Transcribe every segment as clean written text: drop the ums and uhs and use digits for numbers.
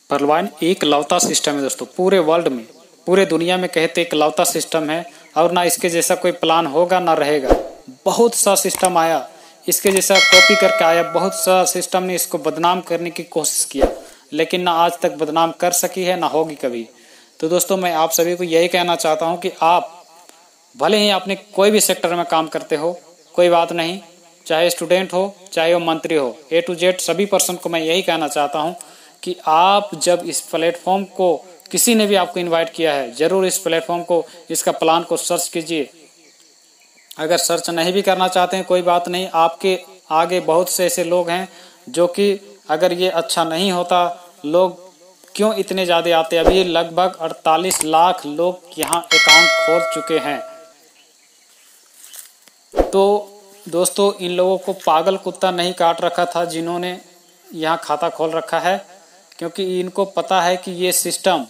परलवाइन एक लौता सिस्टम है दोस्तों, पूरे वर्ल्ड में, पूरे दुनिया में कहते एक लौता सिस्टम है और ना इसके जैसा कोई प्लान होगा ना रहेगा। बहुत सा सिस्टम आया इसके जैसा कॉपी करके आया, बहुत सा सिस्टम ने इसको बदनाम करने की कोशिश किया, लेकिन ना आज तक बदनाम कर सकी है ना होगी कभी। तो दोस्तों मैं आप सभी को यही कहना चाहता हूँ कि आप भले ही आपने कोई भी सेक्टर में काम करते हो, कोई बात नहीं, चाहे स्टूडेंट हो चाहे वो मंत्री हो, A to Z सभी पर्सन को मैं यही कहना चाहता हूँ कि आप जब इस प्लेटफॉर्म को, किसी ने भी आपको इनवाइट किया है, जरूर इस प्लेटफॉर्म को, इसका प्लान को सर्च कीजिए। अगर सर्च नहीं भी करना चाहते हैं कोई बात नहीं, आपके आगे बहुत से ऐसे लोग हैं जो कि अगर ये अच्छा नहीं होता, लोग क्यों इतने ज़्यादा आते। अभी लगभग 48 लाख लोग यहाँ अकाउंट खोल चुके हैं। तो दोस्तों इन लोगों को पागल कुत्ता नहीं काट रखा था जिन्होंने यहाँ खाता खोल रखा है, क्योंकि इनको पता है कि ये सिस्टम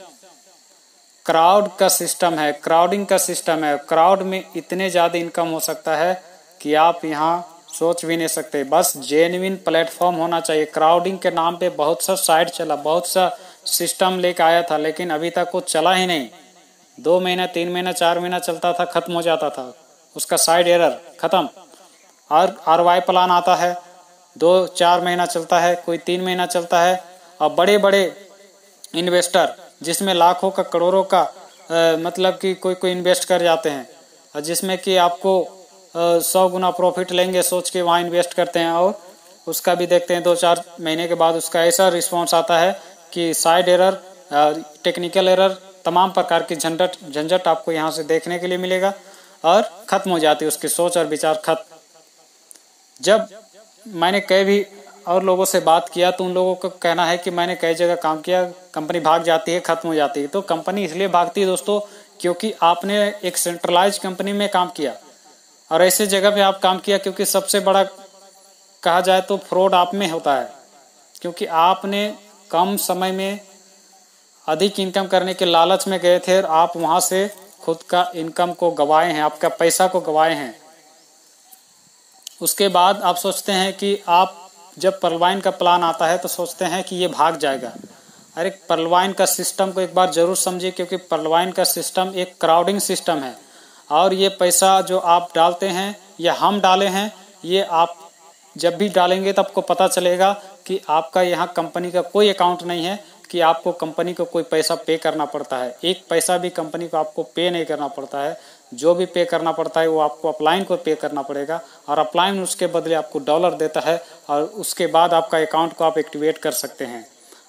क्राउड का सिस्टम है, क्राउडिंग का सिस्टम है। क्राउड में इतने ज़्यादा इनकम हो सकता है कि आप यहाँ सोच भी नहीं सकते। बस जेन्युइन प्लेटफॉर्म होना चाहिए। क्राउडिंग के नाम पे बहुत सा साइट चला, बहुत सा सिस्टम लेकर आया था, लेकिन अभी तक वो चला ही नहीं। 2 महीना 3 महीना 4 महीना चलता था, खत्म हो जाता था, उसका साइड एरर खत्म। और ROI प्लान आता है, 2-4 महीना चलता है, कोई 3 महीना चलता है। और बड़े बड़े इन्वेस्टर जिसमें लाखों का करोड़ों का मतलब कि कोई इन्वेस्ट कर जाते हैं, और जिसमें कि आपको 100 गुना प्रॉफिट लेंगे सोच के वहाँ इन्वेस्ट करते हैं, और उसका भी देखते हैं 2-4 महीने के बाद उसका ऐसा रिस्पॉन्स आता है कि साइड एरर, टेक्निकल एरर, तमाम प्रकार की झंझट आपको यहाँ से देखने के लिए मिलेगा और ख़त्म हो जाती है उसकी सोच और विचार खत्म। जब मैंने कई भी और लोगों से बात किया तो उन लोगों का कहना है कि मैंने कई जगह काम किया, कंपनी भाग जाती है, ख़त्म हो जाती है। तो कंपनी इसलिए भागती है दोस्तों क्योंकि आपने एक सेंट्रलाइज कंपनी में काम किया और ऐसे जगह पे आप काम किया, क्योंकि सबसे बड़ा कहा जाए तो फ्रॉड आप में होता है, क्योंकि आपने कम समय में अधिक इनकम करने के लालच में गए थे और आप वहाँ से खुद का इनकम को गंवाए हैं, आपका पैसा को गंवाए हैं। उसके बाद आप सोचते हैं कि आप जब परलवाइन का प्लान आता है तो सोचते हैं कि ये भाग जाएगा। अरे परलवाइन का सिस्टम को एक बार जरूर समझिए, क्योंकि परलवाइन का सिस्टम एक क्राउडिंग सिस्टम है और ये पैसा जो आप डालते हैं या हम डाले हैं, ये आप जब भी डालेंगे तो आपको पता चलेगा कि आपका यहाँ कंपनी का कोई अकाउंट नहीं है कि आपको कंपनी को कोई पैसा पे करना पड़ता है। एक पैसा भी कंपनी को आपको पे नहीं करना पड़ता है। जो भी पे करना पड़ता है वो आपको अपलाइन को पे करना पड़ेगा और अपलाइन उसके बदले आपको डॉलर देता है और उसके बाद आपका अकाउंट को आप एक्टिवेट कर सकते हैं।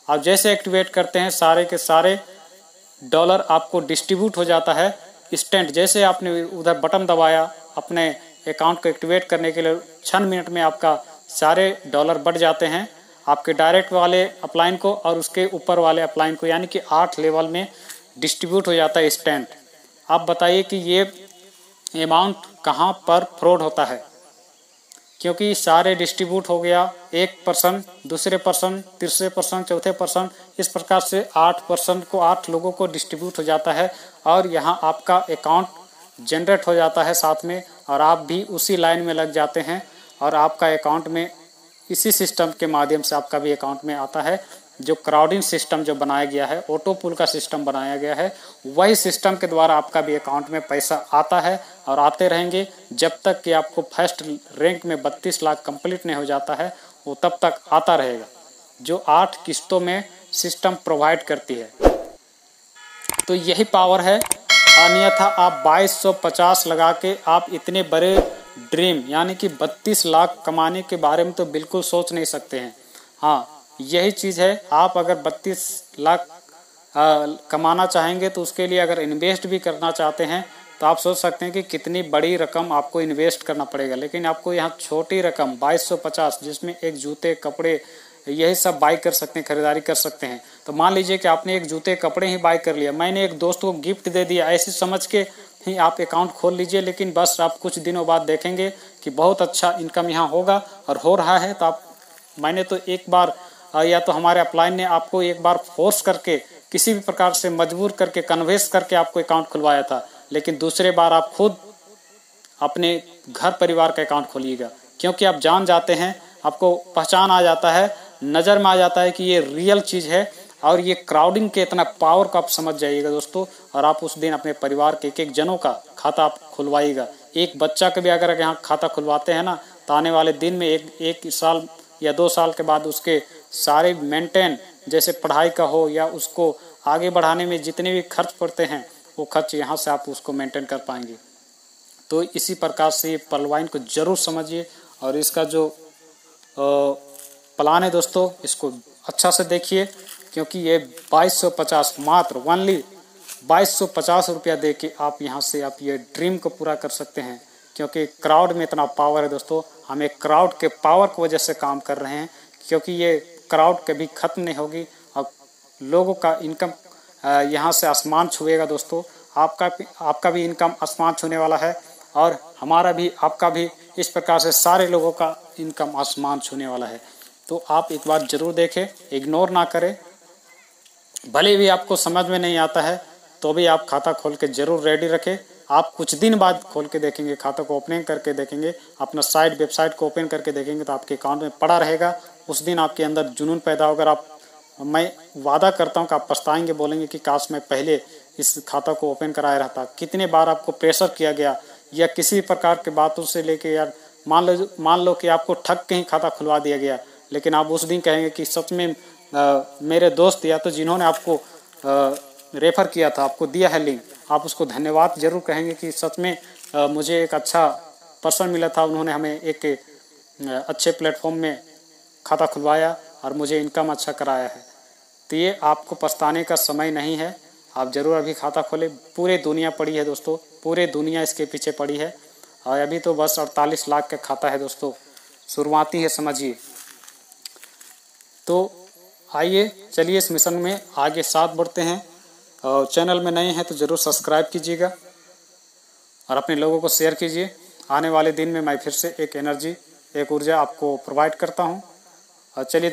आप जैसे एक्टिवेट करते हैं सारे के सारे डॉलर आपको डिस्ट्रीब्यूट हो जाता है इंस्टेंट। जैसे आपने उधर बटन दबाया अपने अकाउंट को एक्टिवेट करने के लिए, क्षण मिनट में आपका सारे डॉलर बढ़ जाते हैं आपके डायरेक्ट वाले अपलाइन को और उसके ऊपर वाले अपलाइन को, यानी कि 8 लेवल में डिस्ट्रीब्यूट हो जाता है इंस्टेंट। आप बताइए कि ये अमाउंट कहाँ पर फ्रॉड होता है, क्योंकि सारे डिस्ट्रीब्यूट हो गया, एक पर्सन दूसरे पर्सन तीसरे पर्सन चौथे पर्सन, इस प्रकार से 8 पर्सन को 8 लोगों को डिस्ट्रीब्यूट हो जाता है और यहाँ आपका अकाउंट जनरेट हो जाता है साथ में, और आप भी उसी लाइन में लग जाते हैं और आपका अकाउंट में इसी सिस्टम के माध्यम से आपका भी अकाउंट में आता है। जो क्राउडिंग सिस्टम जो बनाया गया है, ऑटो पुल का सिस्टम बनाया गया है, वही सिस्टम के द्वारा आपका भी अकाउंट में पैसा आता है और आते रहेंगे जब तक कि आपको फर्स्ट रैंक में 32 लाख कंप्लीट नहीं हो जाता है, वो तब तक आता रहेगा, जो 8 किस्तों में सिस्टम प्रोवाइड करती है। तो यही पावर है, अन्यथा आप 2250 लगा के आप इतने बड़े ड्रीम यानी कि 32 लाख कमाने के बारे में तो बिल्कुल सोच नहीं सकते हैं। हाँ, यही चीज़ है, आप अगर 32 लाख कमाना चाहेंगे तो उसके लिए अगर इन्वेस्ट भी करना चाहते हैं तो आप सोच सकते हैं कि कितनी बड़ी रकम आपको इन्वेस्ट करना पड़ेगा। लेकिन आपको यहाँ छोटी रकम 2250, जिसमें एक जूते कपड़े यही सब बाई कर सकते हैं, खरीदारी कर सकते हैं। तो मान लीजिए कि आपने एक जूते कपड़े ही बाई कर लिया, मैंने एक दोस्त को गिफ्ट दे दिया, ऐसे समझ के ही आप अकाउंट खोल लीजिए। लेकिन बस आप कुछ दिनों बाद देखेंगे कि बहुत अच्छा इनकम यहाँ होगा और हो रहा है। तो आप, मैंने तो एक बार या तो हमारे अपलाइन ने आपको एक बार फोर्स करके किसी भी प्रकार से मजबूर करके कन्वेंस करके आपको अकाउंट खुलवाया था, लेकिन दूसरे बार आप खुद अपने घर परिवार का अकाउंट खोलिएगा, क्योंकि आप जान जाते हैं, आपको पहचान आ जाता है, नज़र में आ जाता है कि ये रियल चीज़ है और ये क्राउडिंग के इतना पावर को आप समझ जाइएगा दोस्तों। और आप उस दिन अपने परिवार के एक एक जनों का खाता आप खुलवाइएगा। एक बच्चा का भी अगर यहाँ खाता खुलवाते हैं ना, तो आने वाले दिन में एक साल या 2 साल के बाद उसके सारे मेंटेन, जैसे पढ़ाई का हो या उसको आगे बढ़ाने में जितने भी खर्च पड़ते हैं, वो खर्च यहाँ से आप उसको मेंटेन कर पाएंगे। तो इसी प्रकार से पर्लवाइन को जरूर समझिए और इसका जो प्लान है दोस्तों, इसको अच्छा से देखिए, क्योंकि ये 2250 मात्र ओनली 2250 रुपया दे के आप यहाँ से आप ये ड्रीम को पूरा कर सकते हैं। क्योंकि क्राउड में इतना पावर है दोस्तों, हम एक क्राउड के पावर की वजह से काम कर रहे हैं, क्योंकि ये क्राउड कभी ख़त्म नहीं होगी और लोगों का इनकम यहाँ से आसमान छुएगा दोस्तों। आपका भी इनकम आसमान छूने वाला है और हमारा भी, आपका भी, इस प्रकार से सारे लोगों का इनकम आसमान छूने वाला है। तो आप एक बार जरूर देखें, इग्नोर ना करें। भले भी आपको समझ में नहीं आता है तो भी आप खाता खोल के जरूर रेडी रखें। आप कुछ दिन बाद खोल के देखेंगे, खाता को ओपनिंग करके देखेंगे, अपना वेबसाइट को ओपन करके देखेंगे तो आपके अकाउंट में पड़ा रहेगा। उस दिन आपके अंदर जुनून पैदा होगा। मैं वादा करता हूँ कि आप पछताएंगे, बोलेंगे कि काश मैं पहले इस खाता को ओपन कराया रहता। कितने बार आपको प्रेशर किया गया या किसी प्रकार के बातों से लेके, यार मान लो कि आपको ठग के ही खाता खुलवा दिया गया, लेकिन आप उस दिन कहेंगे कि सच में मेरे दोस्त या तो जिन्होंने आपको रेफर किया था, आपको दिया है लिंक, आप उसको धन्यवाद जरूर कहेंगे कि सच में मुझे एक अच्छा पर्सन मिला था, उन्होंने हमें एक अच्छे प्लेटफॉर्म में खाता खुलवाया और मुझे इनकम अच्छा कराया है। तो ये आपको पछताने का समय नहीं है, आप ज़रूर अभी खाता खोलें। पूरी दुनिया पड़ी है दोस्तों, पूरी दुनिया इसके पीछे पड़ी है और अभी तो बस 48 लाख का खाता है दोस्तों, शुरुआती है समझिए। तो आइए चलिए इस मिशन में आगे साथ बढ़ते हैं। और चैनल में नए हैं तो ज़रूर सब्सक्राइब कीजिएगा और अपने लोगों को शेयर कीजिए। आने वाले दिन में मैं फिर से एक ऊर्जा आपको प्रोवाइड करता हूँ। और चलिए